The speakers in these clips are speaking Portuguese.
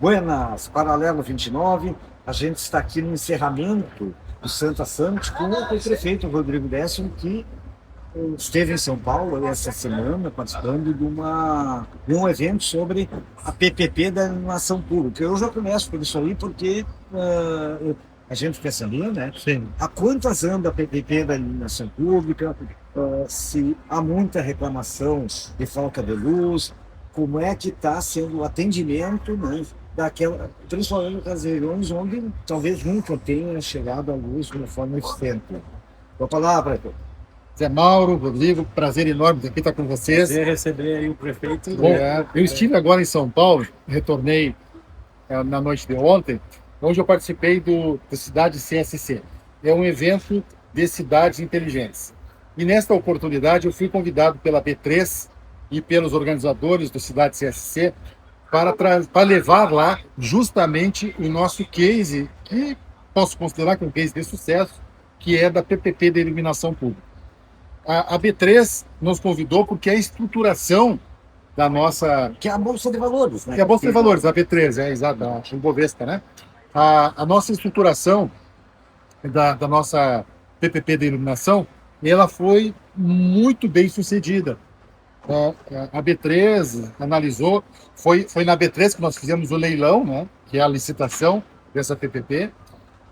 Buenas, Paralelo 29. A gente está aqui no encerramento do Santa Summit com o prefeito Rodrigo Décio, que esteve em São Paulo essa semana participando de um evento sobre a PPP da iluminação pública. Eu já começo por isso aí porque a gente quer saber, né? Sim. Há quantas anda a PPP da iluminação pública, se há muita reclamação de falta de luz, como é que está sendo o atendimento, né, principalmente nas regiões onde talvez nunca tenha chegado a luz de uma forma eficiente. Com a palavra, Zé Mauro, Rodrigo, prazer enorme aqui estar com vocês. Prazer receber aí o prefeito. Bom, eu estive agora em São Paulo, retornei na noite de ontem, onde eu participei do Cidade CSC. É um evento de cidades inteligentes. E nesta oportunidade eu fui convidado pela B3 e pelos organizadores do Cidade CSC para levar lá justamente o nosso case, que posso considerar que é um case de sucesso, que é da PPP da iluminação pública. A B3 nos convidou porque a estruturação da nossa... Que é a Bolsa de Valores, né? Que é a Bolsa de Valores, a B3, exato, a Ibovespa, né? A nossa estruturação da nossa PPP da iluminação, ela foi muito bem sucedida. A B3 analisou, foi na B3 que nós fizemos o leilão, né? Que é a licitação dessa PPP,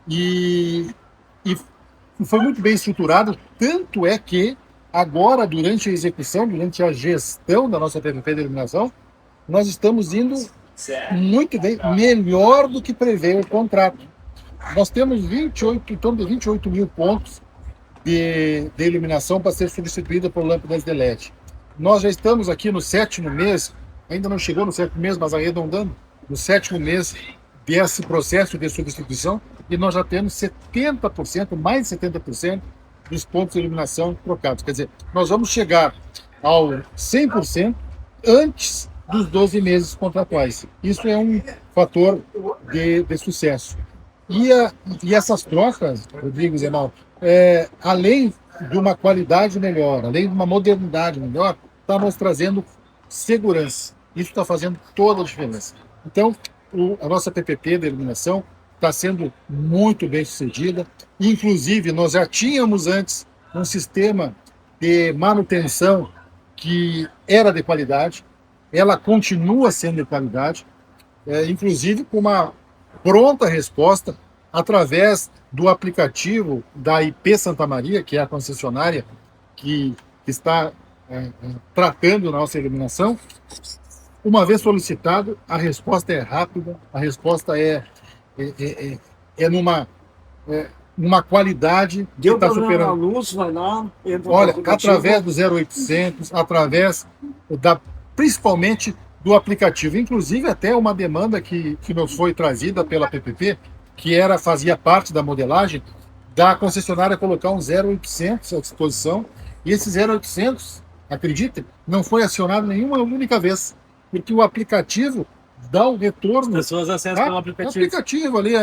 e foi muito bem estruturado, tanto é que agora, durante a execução, durante a gestão da nossa PPP de iluminação, nós estamos indo muito bem, melhor do que prevê o contrato. Nós temos em torno de 28 mil pontos de iluminação para ser substituída por lâmpadas de LED. Nós já estamos aqui no 7º mês, ainda não chegou no 7º mês, mas arredondando, no 7º mês desse processo de substituição, e nós já temos 70%, mais de 70% dos pontos de iluminação trocados. Quer dizer, nós vamos chegar ao 100% antes dos 12 meses contratuais. Isso é um fator de sucesso. E essas trocas, Rodrigo e Zé Mauro, além de uma qualidade melhor, além de uma modernidade melhor, está nos trazendo segurança. Isso está fazendo toda a diferença. Então, a nossa PPP da iluminação está sendo muito bem sucedida. Inclusive, nós já tínhamos antes um sistema de manutenção que era de qualidade, ela continua sendo de qualidade, inclusive com uma pronta resposta através do aplicativo da IP Santa Maria, que é a concessionária que está tratando a nossa iluminação. Uma vez solicitado, a resposta é rápida, a resposta é numa qualidade que está superando. A luz, vai lá, olha, através do 0800, através principalmente do aplicativo, inclusive até uma demanda que nos foi trazida pela PPP, que fazia parte da modelagem, da concessionária colocar um 0800 à disposição, e esse 0800, acredite, não foi acionado nenhuma única vez, porque o aplicativo dá o retorno. As pessoas acessam pelo aplicativo. O aplicativo ali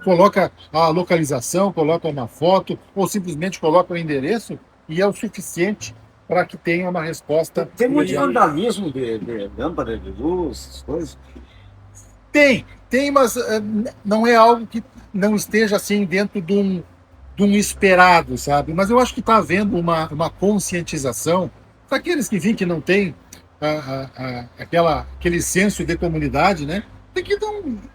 coloca a localização, coloca uma foto, ou simplesmente coloca o endereço, e é o suficiente para que tenha uma resposta. Tem muito vandalismo de lâmpada de luz, essas coisas? Tem, mas não é algo que não esteja assim dentro de um esperado, sabe? Mas eu acho que está havendo uma conscientização para aqueles que não têm aquele senso de comunidade, né? Que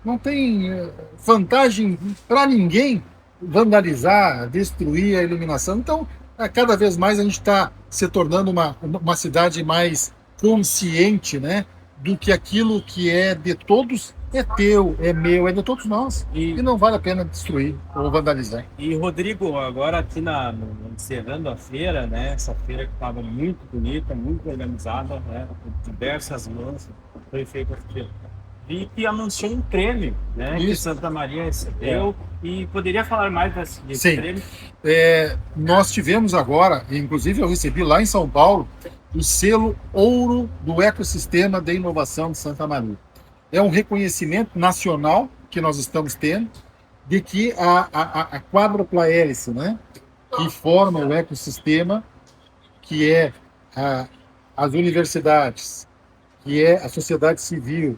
não tem vantagem para ninguém vandalizar, destruir a iluminação. Então, cada vez mais a gente está se tornando uma cidade mais consciente, né? Do que aquilo que é de todos é teu, é meu, é de todos nós. E não vale a pena destruir ou vandalizar. E, Rodrigo, agora aqui encerrando a feira, né? Essa feira que estava muito bonita, muito organizada, né? Com diversas mãos, foi feita a feira. E que anunciou um prêmio, né? Isso. Que Santa Maria recebeu. E poderia falar mais desse prêmio? Nós tivemos agora, inclusive eu recebi lá em São Paulo, o selo Ouro do Ecossistema de Inovação de Santa Maria. É um reconhecimento nacional que nós estamos tendo de que a quádrupla hélice, né, que forma o ecossistema, que é as universidades, que é a sociedade civil,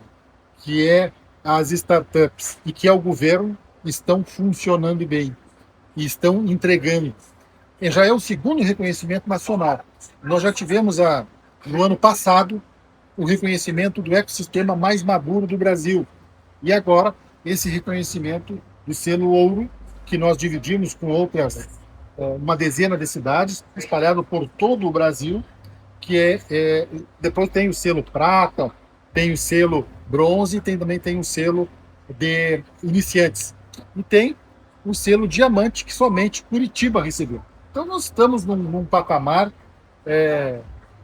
que é as startups e que é o governo estão funcionando bem e estão entregando. E já é o segundo reconhecimento nacional. Nós já tivemos no ano passado o reconhecimento do ecossistema mais maduro do Brasil. E agora esse reconhecimento do selo ouro, que nós dividimos com outras, uma dezena de cidades, espalhado por todo o Brasil, que depois tem o selo prata, tem o selo bronze, também tem o selo de iniciantes. E tem o selo diamante, que somente Curitiba recebeu. Então nós estamos num patamar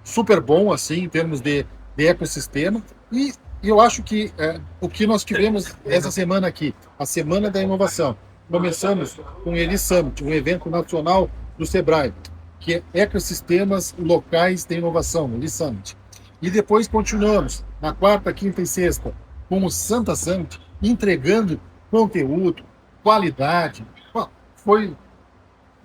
super bom, assim, em termos de ecossistema. E eu acho que o que nós tivemos essa semana aqui, a Semana da Inovação, começamos com o Eli Summit, um evento nacional do Sebrae, que é Ecossistemas Locais de Inovação, Eli Summit. E depois continuamos, na quarta, quinta e sexta, com o Santa Summit, entregando conteúdo, qualidade. Foi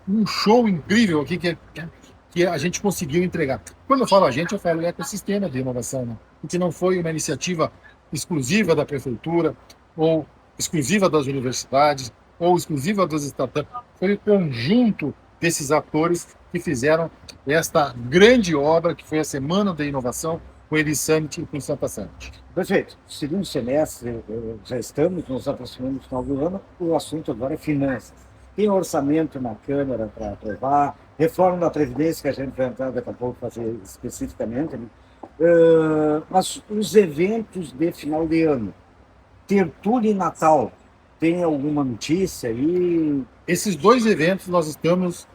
um show incrível aqui que a gente conseguiu entregar. Quando eu falo a gente, eu falo ecossistema de inovação, né? Que não foi uma iniciativa exclusiva da prefeitura, ou exclusiva das universidades, ou exclusiva das startups. Foi o conjunto desses atores que fizeram esta grande obra que foi a Semana da Inovação com o Eli Summit e com o Santa Summit. Perfeito. Segundo semestre, já estamos nos aproximando do final do ano, o assunto agora é finanças. Tem orçamento na Câmara para aprovar, reforma da Previdência, que a gente vai entrar daqui a pouco fazer especificamente, né? Mas os eventos de final de ano, Tertúlia e Natal, tem alguma notícia aí? Esses dois eventos nós estamos,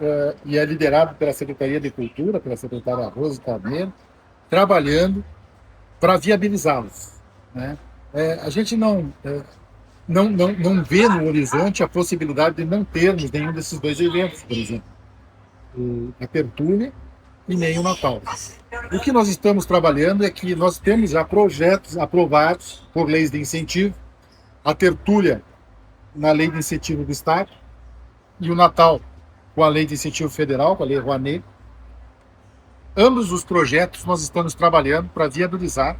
e é liderado pela Secretaria de Cultura, pela secretária Rose Carneiro, trabalhando para viabilizá-los, né? A gente não vê no horizonte a possibilidade de não termos nenhum desses dois eventos, por exemplo, a Tertúlia e nem o Natal. O que nós estamos trabalhando é que nós temos já projetos aprovados por leis de incentivo, a Tertúlia na Lei de Incentivo do Estado e o Natal com a Lei de Incentivo Federal, com a Lei Rouanet. Ambos os projetos nós estamos trabalhando para viabilizar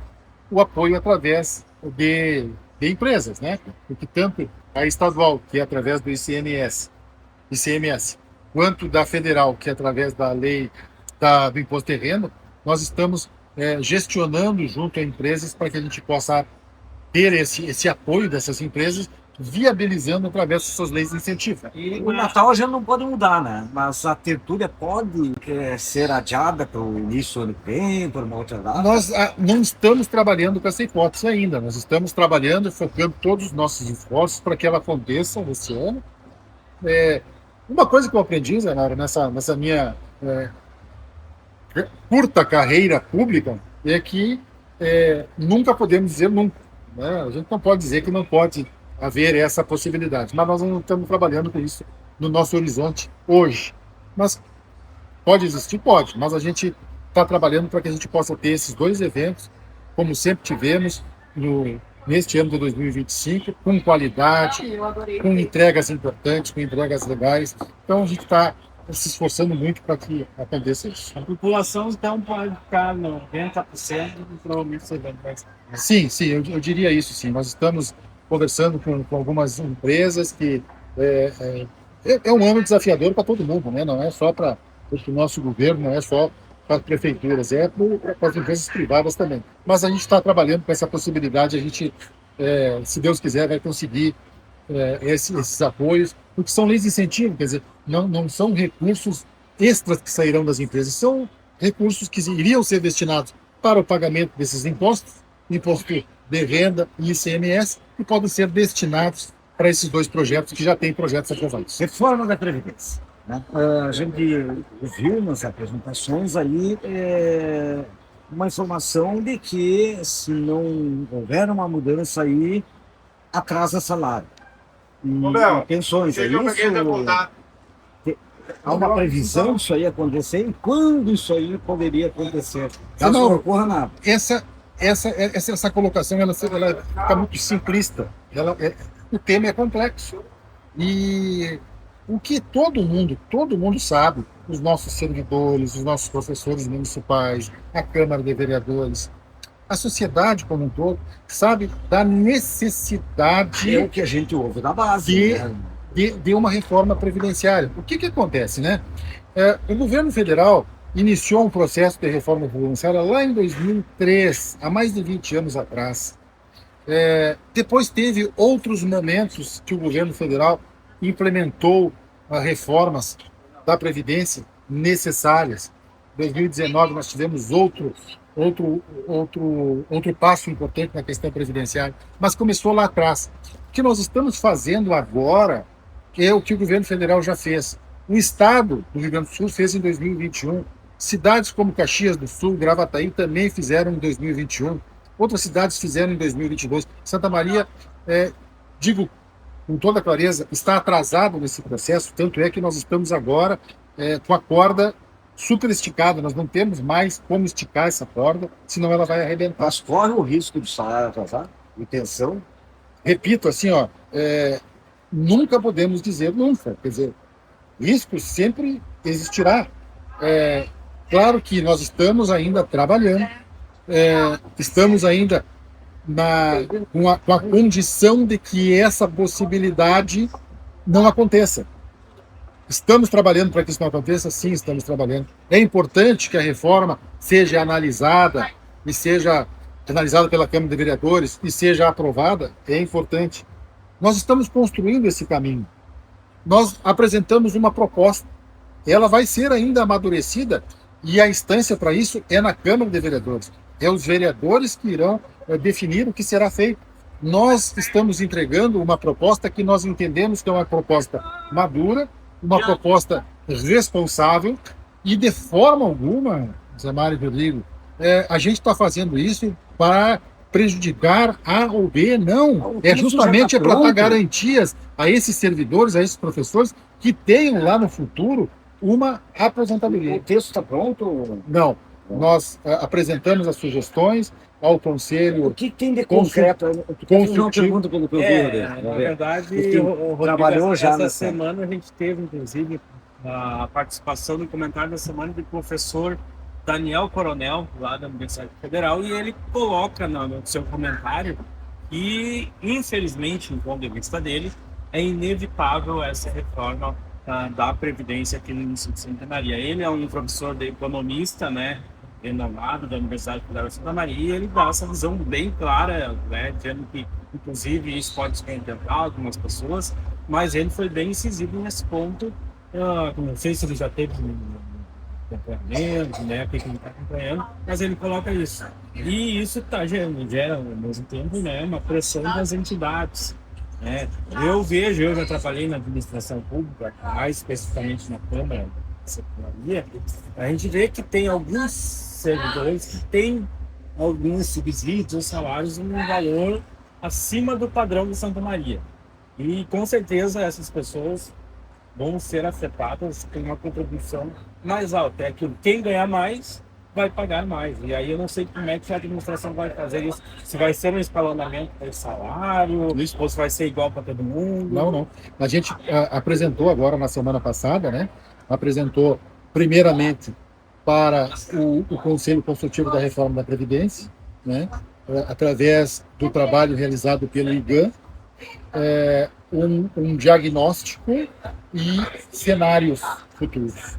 o apoio através de empresas, né? Porque tanto a estadual, que é através do ICMS, quanto da federal, que é através da lei do imposto de renda, nós estamos gestionando junto a empresas para que a gente possa ter esse apoio dessas empresas, viabilizando através das suas leis de incentivo. E o Natal a gente não pode mudar, né? Mas a Tertúlia pode ser adiada para o início do ano que vem, para uma outra data? Nós não estamos trabalhando com essa hipótese ainda. Nós estamos trabalhando e focando todos os nossos esforços para que ela aconteça esse ano. Uma coisa que eu aprendi, Zanara, nessa minha curta carreira pública, é que nunca podemos dizer nunca, né? A gente não pode dizer que não pode haver essa possibilidade, mas nós não estamos trabalhando com isso no nosso horizonte hoje. Mas pode existir? Pode, mas a gente está trabalhando para que a gente possa ter esses dois eventos, como sempre tivemos neste ano de 2025, com qualidade, com entregas importantes, com entregas legais. Então a gente está se esforçando muito para que aconteça isso. A população então pode ficar 90% e provavelmente esse evento vai ser. Sim, eu diria isso, sim. Nós estamos conversando com algumas empresas que é um ano desafiador para todo mundo, né? Não é só para o nosso governo, não é só para as prefeituras, é para as empresas privadas também. Mas a gente está trabalhando com essa possibilidade, a gente, se Deus quiser, vai conseguir esses apoios, porque são leis de incentivo, quer dizer, não são recursos extras que sairão das empresas, são recursos que iriam ser destinados para o pagamento desses impostos, imposto de renda e ICMS, que podem ser destinados para esses dois projetos, que já têm projetos aprovados. Reforma da Previdência, né? A gente viu nas apresentações aí uma informação de que, se não houver uma mudança aí, atrasa salário. E pensões, é isso? Há uma previsão disso aí acontecer? E quando isso aí poderia acontecer? Caso não ocorra nada. Essa colocação ela fica muito simplista. O tema é complexo. E o que todo mundo sabe, os nossos servidores, os nossos professores municipais, a Câmara de Vereadores, a sociedade como um todo sabe da necessidade É o que a gente ouve da base, de, né? de uma reforma previdenciária. O que acontece, né? O governo federal iniciou um processo de reforma previdenciária lá em 2003, há mais de 20 anos atrás. Depois teve outros momentos que o governo federal implementou reformas da Previdência necessárias. Em 2019 nós tivemos outro passo importante na questão previdenciária, mas começou lá atrás. O que nós estamos fazendo agora é o que o governo federal já fez. O Estado do Rio Grande do Sul fez em 2021. Cidades como Caxias do Sul, Gravataí também fizeram em 2021. Outras cidades fizeram em 2022. Santa Maria, digo com toda clareza, está atrasado nesse processo, tanto é que nós estamos agora com a corda super esticada, nós não temos mais como esticar essa corda, senão ela vai arrebentar. Mas corre o risco de salário atrasar? Intenção? Repito, assim, nunca podemos dizer nunca, quer dizer, risco sempre existirá. Claro que nós estamos ainda trabalhando, estamos ainda com a condição de que essa possibilidade não aconteça. Estamos trabalhando para que isso não aconteça? Sim, estamos trabalhando. É importante que a reforma seja analisada pela Câmara de Vereadores e seja aprovada, é importante. Nós estamos construindo esse caminho. Nós apresentamos uma proposta. Ela vai ser ainda amadurecida e a instância para isso é na Câmara de Vereadores. É os vereadores que irão definir o que será feito. Nós estamos entregando uma proposta que nós entendemos que é uma proposta madura, uma proposta responsável e de forma alguma, Zé Mário e Rodrigo, a gente está fazendo isso para prejudicar A ou B, não. É justamente para dar garantias a esses servidores, a esses professores que tenham lá no futuro uma aposentadoria. O texto está pronto? Não. Nós apresentamos as sugestões ao Conselho. O que tem de concreto? Uma pergunta pelo que eu vi. Na verdade, o trabalhou Rodrigo, já essa nessa semana a gente teve, inclusive, a participação no comentário da semana do professor Daniel Coronel, lá da Universidade Federal, e ele coloca no seu comentário que, infelizmente, do ponto de vista dele, é inevitável essa reforma da Previdência aqui no município de Santa Maria. Ele é um professor de economista, né, renomado da Universidade Federal de Santa Maria, e ele dá essa visão bem clara, né, dizendo que, inclusive, isso pode descontentar algumas pessoas, mas ele foi bem incisivo nesse ponto. Não sei se ele já teve acompanhamento, né, o que ele está acompanhando, mas ele coloca isso. E isso gera, ao mesmo tempo, né, uma pressão das entidades. Eu já trabalhei na administração pública, mais especificamente na Câmara da Secretaria, a gente vê que tem alguns servidores que têm alguns subsídios ou salários em um valor acima do padrão de Santa Maria. E com certeza essas pessoas vão ser afetadas com uma contribuição mais alta. É que quem ganhar mais vai pagar mais. E aí eu não sei como é que a administração vai fazer isso. Se vai ser um escalonamento do salário, ou se vai ser igual para todo mundo. Não. A gente apresentou agora na semana passada, né? Apresentou primeiramente para o Conselho Consultivo da Reforma da Previdência, né? Através do trabalho realizado pelo IGAM, um diagnóstico e cenários futuros.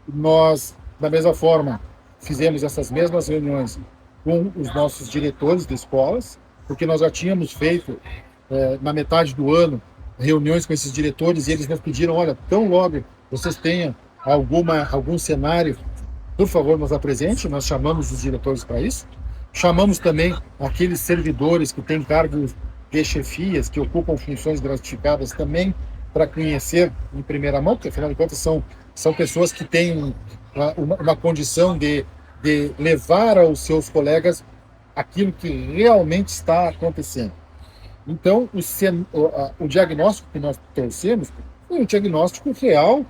Nós, da mesma forma, fizemos essas mesmas reuniões com os nossos diretores de escolas, porque nós já tínhamos feito, na metade do ano, reuniões com esses diretores e eles nos pediram, olha, tão logo vocês tenham algum cenário, por favor, nos apresente. Nós chamamos os diretores para isso. Chamamos também aqueles servidores que têm cargos de chefias, que ocupam funções gratificadas também, para conhecer em primeira mão, porque afinal de contas são pessoas que têm uma condição de levar aos seus colegas aquilo que realmente está acontecendo. Então, o diagnóstico que nós trouxemos foi um diagnóstico real,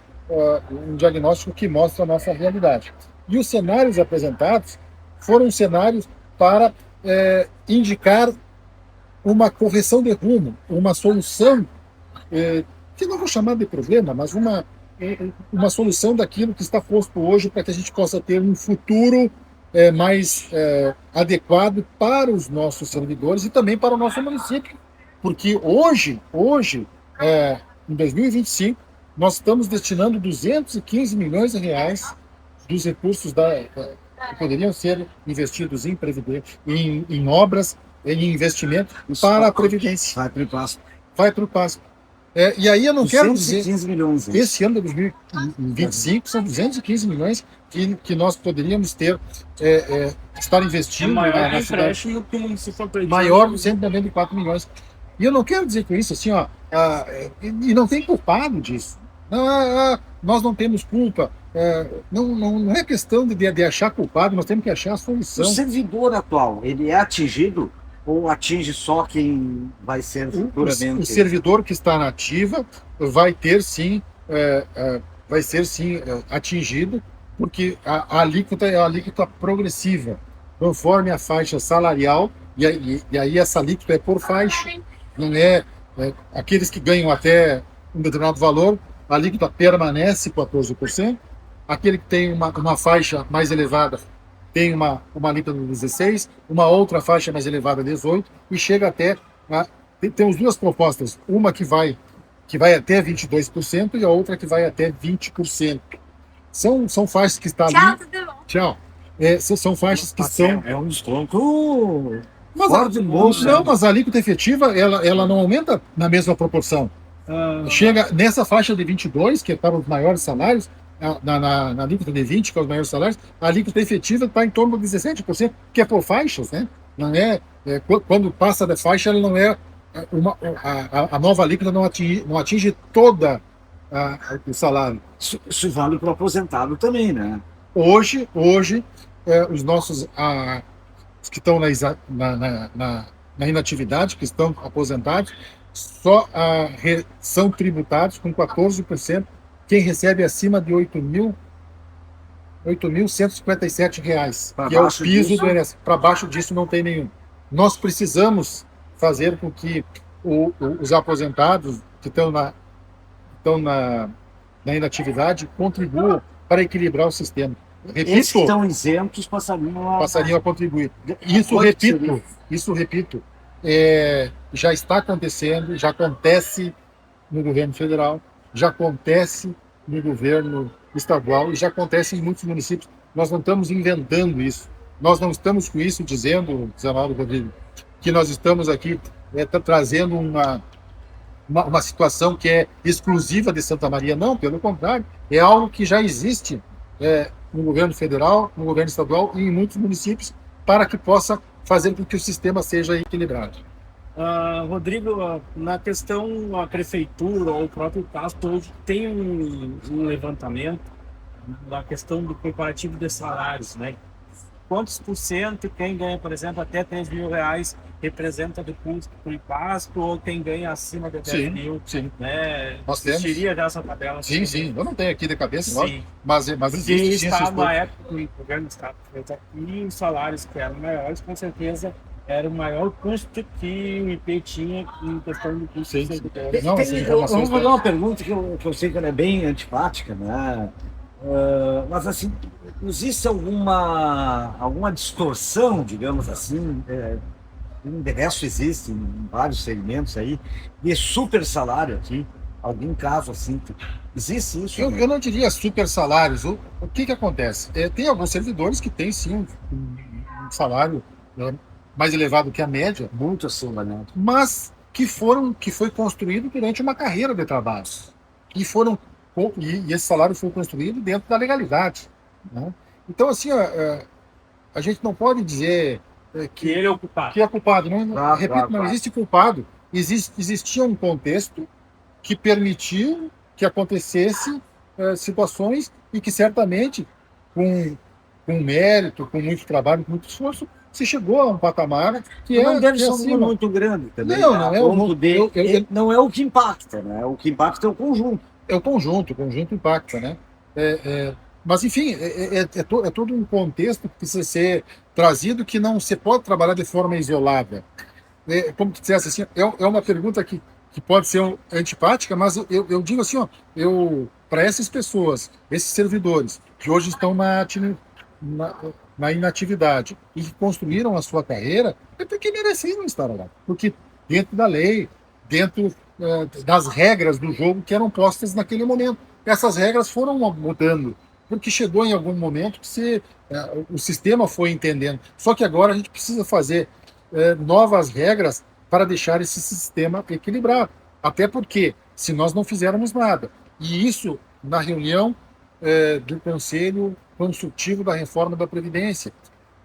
um diagnóstico que mostra a nossa realidade. E os cenários apresentados foram cenários para indicar uma correção de rumo, uma solução, que não vou chamar de problema, mas uma solução daquilo que está posto hoje para que a gente possa ter um futuro mais adequado para os nossos servidores e também para o nosso município. Porque hoje em 2025, nós estamos destinando 215 milhões de reais dos recursos que poderiam ser investidos em previdência, em obras, em investimento para a Previdência. Vai para o passo. Vai para o passo. E aí eu não quero dizer... 215 milhões. Esse ano de 2025 são 215 milhões que nós poderíamos estar investindo. Maior empréstimo que o município acredita. Maior de 194 milhões. E eu não quero dizer com isso assim, e não tem culpado disso. Nós não temos culpa. Não é questão de achar culpado, nós temos que achar a solução. O servidor atual, ele é atingido ou atinge só quem vai ser futuramente? O servidor que está na ativa vai ter sim, vai ser sim atingido, porque a alíquota é a alíquota progressiva, conforme a faixa salarial, e aí essa alíquota é por faixa, não é aqueles que ganham até um determinado valor, a alíquota permanece 14%, aquele que tem uma faixa mais elevada tem uma alíquota de 16%, uma outra faixa mais elevada de 18%, e chega até... Temos duas propostas, uma que vai até 22% e a outra que vai até 20%. São faixas que estão ali... Tchau, tudo bom? Tchau. São faixas que são... É um desconto Mas fora do bolso. Não, mas a alíquota efetiva, ela não aumenta na mesma proporção. Chega nessa faixa de 22, que é para os maiores salários, na alíquota de 20, que é os maiores salários, a alíquota efetiva está em torno de 17%, que é por faixas, né? Não quando passa da faixa, ela não é a nova alíquota não atinge toda o salário. Isso vale para o aposentado também, né? Hoje os nossos os que estão na inatividade, que estão aposentados, só são tributados com 14%. Quem recebe acima de R$ 8.157, que é o piso do INSS. Para baixo disso não tem nenhum. Nós precisamos fazer com que os aposentados que estão na inatividade contribuam para equilibrar o sistema. Repito, esses que estão isentos passariam a contribuir. Isso repito, já está acontecendo, já acontece no governo federal, já acontece no governo estadual e já acontece em muitos municípios. Nós não estamos inventando isso. Nós não estamos com isso dizendo, Zé Mauro Rodrigo, que nós estamos aqui trazendo uma situação que é exclusiva de Santa Maria. Não, pelo contrário, é algo que já existe no governo federal, no governo estadual e em muitos municípios para que possa fazer com que o sistema seja equilibrado. Rodrigo, na questão a prefeitura ou o próprio Castro hoje tem um levantamento na questão do comparativo de salários, né? Quantos por cento quem ganha, por exemplo, até R$3.000 representa do custo do IPASP, ou quem ganha acima de 10 mil? Sim. Né? Nós temos. Existiria já essa tabela? Sim. Eu não tenho aqui de cabeça, sim. mas existe. Está na época do governo do Estado, e os salários que eram maiores, com certeza, era o maior custo que o IP tinha em questão do custo. Eu vou fazer uma pergunta que eu sei que ela é bem antipática, né? Mas assim, existe alguma distorção, digamos assim, de resto existe em vários segmentos aí, de super salário aqui, algum caso assim, existe isso? Eu não diria super salários. O que acontece? Tem alguns servidores que têm sim um salário mais elevado que a média, muito acima, né? Mas que foi construído durante uma carreira de trabalho. E esse salário foi construído dentro da legalidade, né? Então, assim, a gente não pode dizer que ele é o culpado. Que é culpado. Não existe culpado. Existia um contexto que permitiu que acontecesse situações e que certamente, com mérito, com muito trabalho, com muito esforço, se chegou a um patamar que não deve ser um muito grande também. Não é o que impacta, né? O que impacta é o conjunto. É o conjunto impacta, né? Mas, enfim, é todo um contexto que precisa ser trazido, que não se pode trabalhar de forma isolada. Como tu dissesse, assim, é uma pergunta que pode ser antipática, mas eu digo assim, para essas pessoas, esses servidores, que hoje estão na inatividade e que construíram a sua carreira, é porque mereciam estar lá. Porque dentro da lei, dentro das regras do jogo que eram postas naquele momento. Essas regras foram mudando, porque chegou em algum momento que o sistema foi entendendo. Só que agora a gente precisa fazer novas regras para deixar esse sistema equilibrado. Até porque, se nós não fizermos nada, e isso na reunião do Conselho Consultivo da Reforma da Previdência,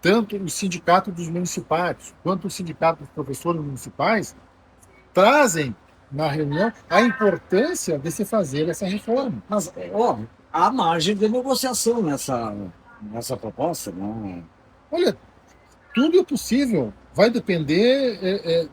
tanto o Sindicato dos Municipários quanto o Sindicato dos Professores Municipais trazem na reunião a importância de se fazer essa reforma. Mas, óbvio, há margem de negociação nessa proposta, né? Olha, tudo é possível, vai depender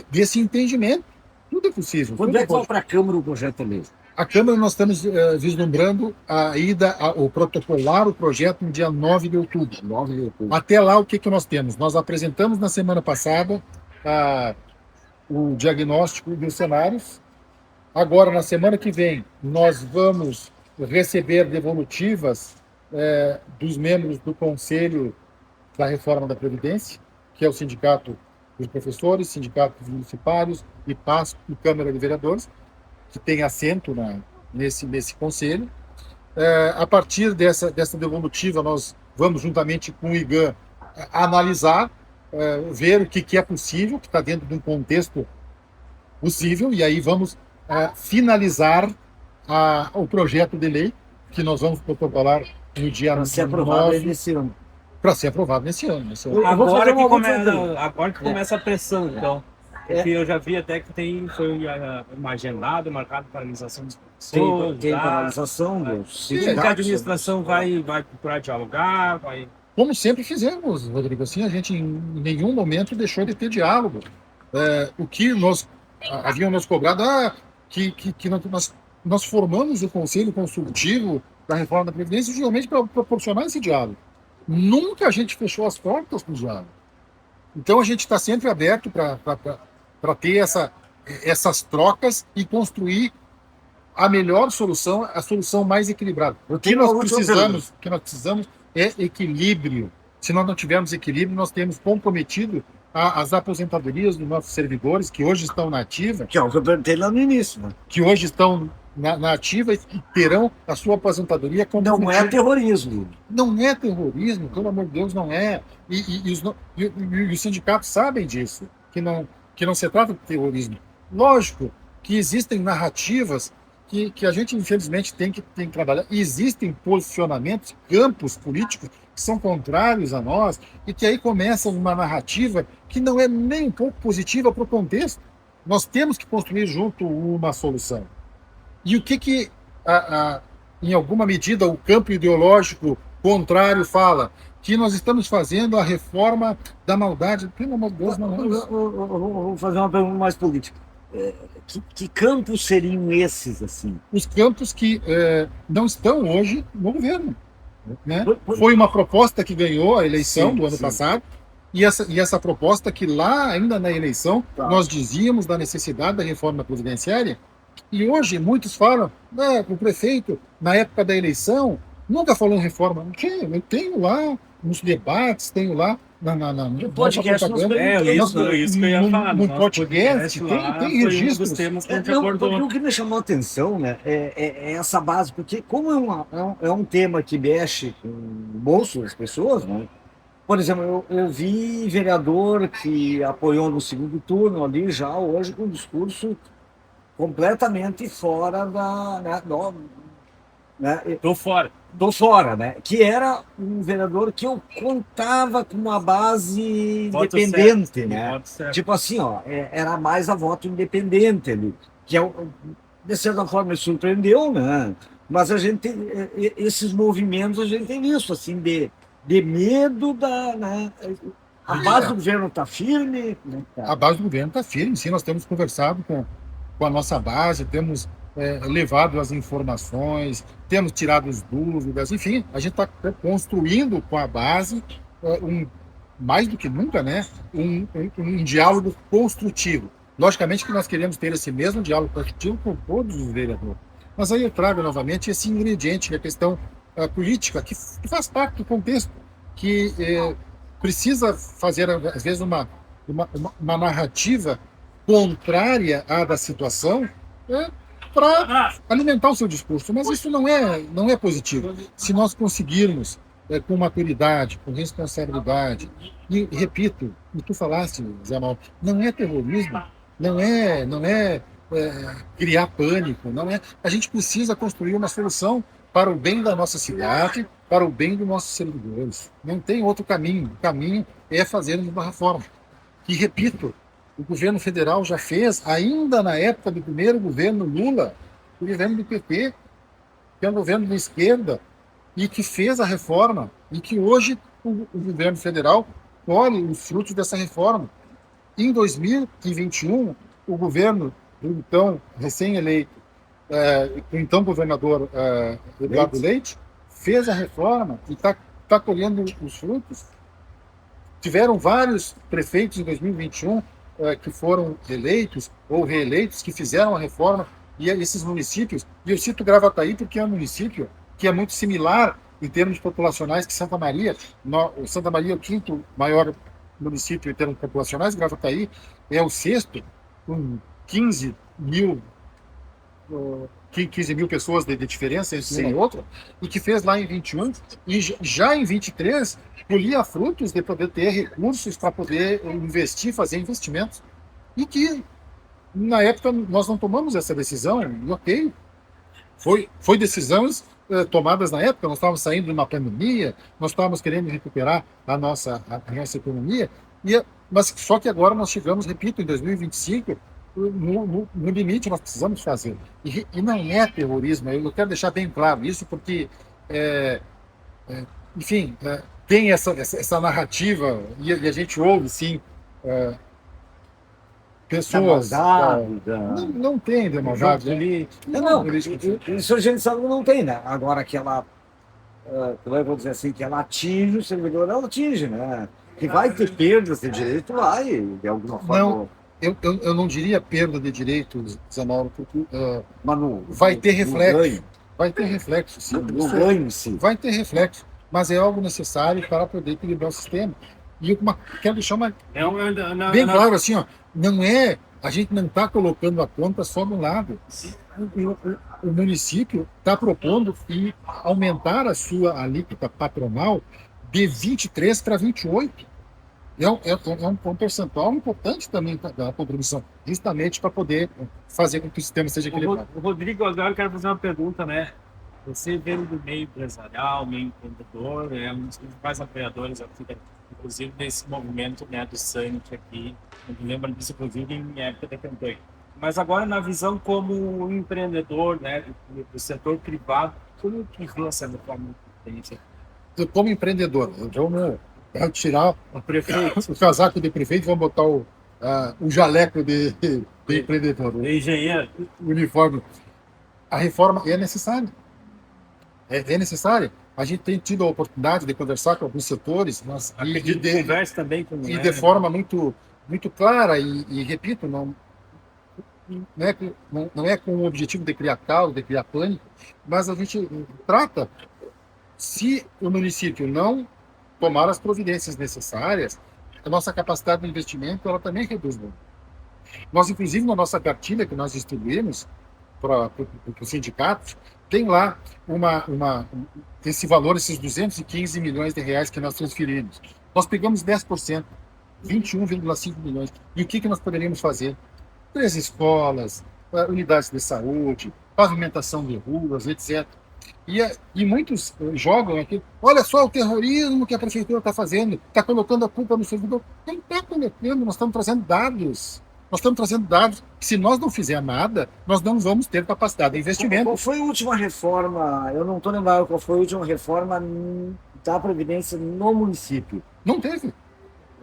desse entendimento. Tudo é possível. Quando é que vai para a Câmara o projeto de lei? A Câmara, nós estamos vislumbrando a ida, o protocolar o projeto no dia 9 de outubro. 9 de outubro. Até lá, o que nós temos? Nós apresentamos na semana passada o diagnóstico dos cenários. Agora, na semana que vem, nós vamos receber devolutivas dos membros do Conselho da Reforma da Previdência, que é o Sindicato dos Professores, Sindicato dos Municipários e PAS e Câmara de Vereadores, que tem assento nesse conselho. A partir dessa devolutiva, nós vamos, juntamente com o IGAM, analisar, ver o que é possível, que está dentro de um contexto possível, e aí vamos finalizar o projeto de lei, que nós vamos protocolar no dia 9. Para ser aprovado nesse ano. Para ser aprovado nesse ano. Agora que começa a pressão, então. Porque eu já vi até que foi agendado, marcado para paralisação dos professores. Tem paralisação dos sindicatos. A administração vai procurar dialogar, vai... Como sempre fizemos, Rodrigo, assim, a gente em nenhum momento deixou de ter diálogo. O que haviam nos cobrado, que nós formamos o Conselho Consultivo da Reforma da Previdência justamente para proporcionar esse diálogo. Nunca a gente fechou as portas para o diálogo. Então a gente está sempre aberto para ter essas trocas e construir a melhor solução, a solução mais equilibrada. O que nós precisamos é equilíbrio. Se nós não tivermos equilíbrio, nós temos comprometido as aposentadorias dos nossos servidores, que hoje estão na ativa. Que é o que eu perguntei lá no início, né? Que hoje estão na ativa e terão a sua aposentadoria comprometida. Não é terrorismo. Não é terrorismo, pelo amor de Deus, não é. E os sindicatos sabem disso, que não se trata de terrorismo. Lógico que existem narrativas que a gente, infelizmente, tem que trabalhar. E existem posicionamentos, campos políticos que são contrários a nós e que aí começa uma narrativa que não é nem um pouco positiva para o contexto. Nós temos que construir junto uma solução. E o que em alguma medida, o campo ideológico contrário fala? Que nós estamos fazendo a reforma da maldade. Pelo amor de Deus, não é isso. Vou fazer uma pergunta mais política. Que campos seriam esses, assim? Os campos que não estão hoje no governo. Né? Foi uma proposta que ganhou a eleição do ano passado, e essa proposta que lá, ainda na eleição, nós dizíamos da necessidade da reforma previdenciária, e hoje muitos falam, o prefeito, na época da eleição, nunca falou em reforma. Eu tenho lá nos debates, tenho lá no podcast. Isso que eu ia falar. No podcast tem registros. O que me chamou a atenção, né, é essa base, porque como é um tema que mexe com o bolso das pessoas, né? Por exemplo, eu vi vereador que apoiou no segundo turno ali já hoje com um discurso completamente fora do fora, né? Que era um vereador que eu contava com uma base voto independente, certo, né? Tipo assim, era mais a voto independente ali, que de certa forma me surpreendeu, né? Mas esses movimentos a gente tem visto, assim, de medo né? A base do governo está firme, né? A base do governo está firme, sim, nós temos conversado com a nossa base, temos levado as informações, temos tirado as dúvidas, enfim, a gente está construindo com a base mais do que nunca, né, um diálogo construtivo. Logicamente que nós queremos ter esse mesmo diálogo construtivo com todos os vereadores. Mas aí eu trago novamente esse ingrediente, que é a questão política, que faz parte do contexto. que precisa fazer, às vezes, uma narrativa contrária à da situação para alimentar o seu discurso. Mas isso não é positivo. Se nós conseguirmos, com maturidade, com responsabilidade, e repito, o que tu falaste, Zé Mauro, não é terrorismo, não é criar pânico, não é. A gente precisa construir uma solução para o bem da nossa cidade, para o bem dos nossos servidores. Não tem outro caminho. O caminho é fazer uma reforma. E repito, o governo federal já fez, ainda na época do primeiro governo Lula, o governo do PT, que é um governo de esquerda, e que fez a reforma, e que hoje o governo federal colhe os frutos dessa reforma. Em 2021, o governo do então recém-eleito, o então governador Eduardo Leite, fez a reforma e está colhendo os frutos. Tiveram vários prefeitos em 2021 que foram eleitos ou reeleitos, que fizeram a reforma, e esses municípios, e eu cito Gravataí porque é um município que é muito similar em termos populacionais que Santa Maria. Santa Maria é o quinto maior município em termos populacionais, Gravataí é o sexto, com 15 mil pessoas de diferença entre uma e outra, e que fez lá em 21, e já em 23 colhia frutos de poder ter recursos para poder investir, fazer investimentos, e que na época nós não tomamos essa decisão, e ok, foi decisões tomadas na época, nós estávamos saindo de uma pandemia, nós estávamos querendo recuperar a nossa economia, mas só que agora nós chegamos, repito, em 2025, no limite nós precisamos fazer. E não é terrorismo, eu quero deixar bem claro isso, porque, enfim, tem essa narrativa, e a gente ouve, sim, pessoas... Não tem de maldade. Não, isso a gente sabe que não tem, né? Agora que ela, como eu vou dizer assim, que ela atinge o servidor, ela atinge, né? Que vai ter perdas de direito, vai, de alguma forma. Não. Eu não diria perda de direitos, Zé Mauro, porque vai ter reflexo. Vai ter reflexo, sim. No ganho, sim. Vai ter reflexo, mas é algo necessário para poder equilibrar o sistema. E quero deixar bem claro assim, ó, a gente não está colocando a conta só de um lado. O município está propondo aumentar a sua alíquota patronal de 23 para 28. É um percentual importante também da contribuição, justamente para poder fazer com que o sistema seja equilibrado. Rodrigo, agora eu quero fazer uma pergunta, né? Você vem do meio empresarial, meio empreendedor, é um dos principais apoiadores, inclusive, desse movimento, né, do Summit aqui. Eu me lembro disso, inclusive, em época da campanha. Mas agora, na visão como empreendedor, né, do setor privado, como que vê essa reforma da Previdência? Como empreendedor, vamos tirar o casaco de prefeito, vamos botar o jaleco de empreendedor, de engenheiro, o uniforme. A reforma é necessária. É necessária. A gente tem tido a oportunidade de conversar com alguns setores, mas conversa também com de forma muito, muito clara e repito, não é com o objetivo de criar caos, de criar pânico, mas a gente trata, se o município não tomar as providências necessárias, a nossa capacidade de investimento ela também reduz muito. Nós, inclusive, na nossa cartilha que nós distribuímos para os sindicatos, tem lá esse valor, esses 215 milhões de reais que nós transferimos. Nós pegamos 10%, 21,5 milhões. E o que nós poderíamos fazer? 3 escolas, unidades de saúde, pavimentação de ruas, etc. E muitos jogam aqui, olha só o terrorismo que a prefeitura está fazendo, está colocando a culpa no servidor. Não está colocando, nós estamos trazendo dados. Nós estamos trazendo dados que, se nós não fizermos nada, nós não vamos ter capacidade de investimento. Qual foi a última reforma? Eu não estou lembrando qual foi a última reforma da Previdência no município. Não teve.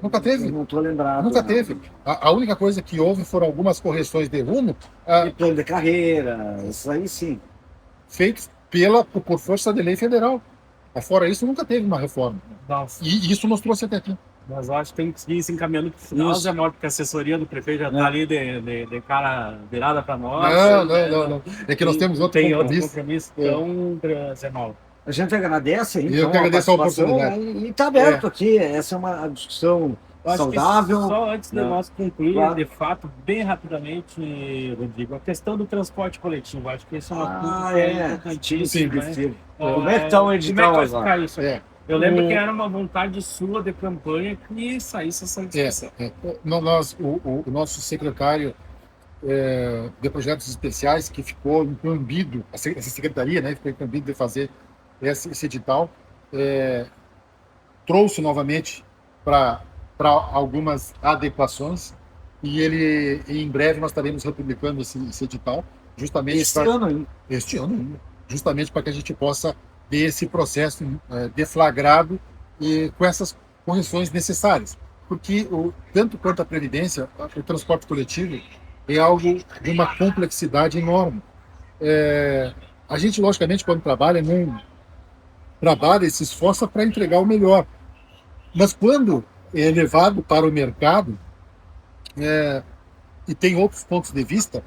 Nunca teve. Não estou lembrado. Nunca teve. A única coisa que houve foram algumas correções de rumo. De plano de carreira, isso aí sim. Feitos por força de lei federal. Fora isso, nunca teve uma reforma. Nossa. E isso nos trouxe até aqui. Mas eu acho que tem que ir se encaminhando para o final, Zé Mauro, porque a assessoria do prefeito já está ali de cara virada para nós. Não. É que nós temos outro compromisso. Então, Zé Mauro. A gente agradece aí, Eu então, que agradeço a participação, oportunidade. né? E está aberto aqui. Essa é uma discussão Eu acho que saudável. só antes de né? nós concluir, Claro. de fato, bem rapidamente, Rodrigo, a questão do transporte coletivo, acho que esse é um assunto que é importantíssimo, Sim, né? sim. Como é que está o Como é edital que vai agora? ficar isso? É. Eu lembro que era uma vontade sua de campanha que saísse essa discussão. O nosso secretário de projetos especiais, que ficou incumbido, essa secretaria, né, ficou incumbido de fazer esse edital, trouxe novamente para algumas adequações, e em breve nós estaremos republicando esse edital, justamente Esse ano aí. este ano ainda, justamente para que a gente possa ter esse processo deflagrado e com essas correções necessárias. Porque, tanto quanto a Previdência, o transporte coletivo é algo de uma complexidade enorme. A gente, logicamente, quando trabalha, não trabalha e se esforça para entregar o melhor. Mas quando é levado para o mercado e tem outros pontos de vista,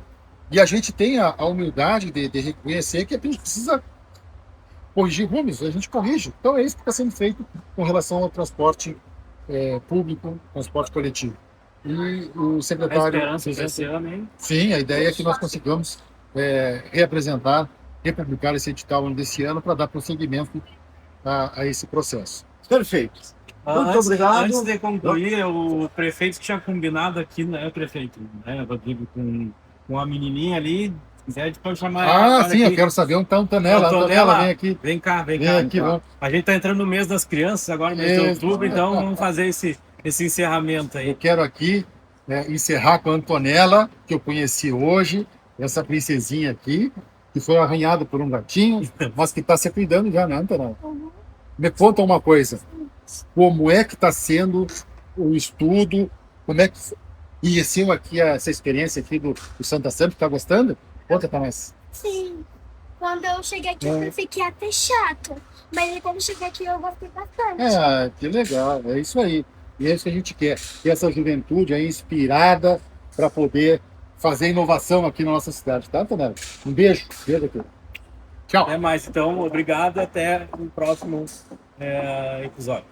e a gente tem a humildade de reconhecer que a gente precisa corrigir rumos, a gente corrige. Então é isso que está sendo feito com relação ao transporte público, transporte coletivo. E o A secretário... esperança desse ano, hein? Sim, a ideia é que nós consigamos reapresentar, republicar esse edital desse ano para dar prosseguimento a esse processo. Perfeito. Muito obrigado. Antes de concluir, o prefeito tinha combinado aqui, né, prefeito, né, Rodrigo, com a menininha ali, quiser depois chamar. Sim, aqui. eu quero saber onde está a Antonella. Antonella, Vem aqui. Vem cá. Vem aqui, Então. vamos. A gente está entrando no mês das crianças agora, mês de outubro, então vamos fazer esse encerramento aí. Eu quero aqui encerrar com a Antonella, que eu conheci hoje, essa princesinha aqui, que foi arranhada por um gatinho, mas que está se cuidando já, né, Antonella? Me conta uma coisa. Como é que está sendo o estudo? Como é que conheceu aqui essa experiência aqui do Santa Santa? Está gostando? Conta para nós. Sim. Quando eu cheguei aqui, eu fiquei até chato. Mas quando eu cheguei aqui, eu gostei bastante. Que legal. É isso aí. E é isso que a gente quer. Ter essa juventude aí inspirada para poder fazer inovação aqui na nossa cidade. Tá, Antonella? Um beijo. Beijo aqui. Tchau. Até mais, então. Obrigado. Até o próximo episódio.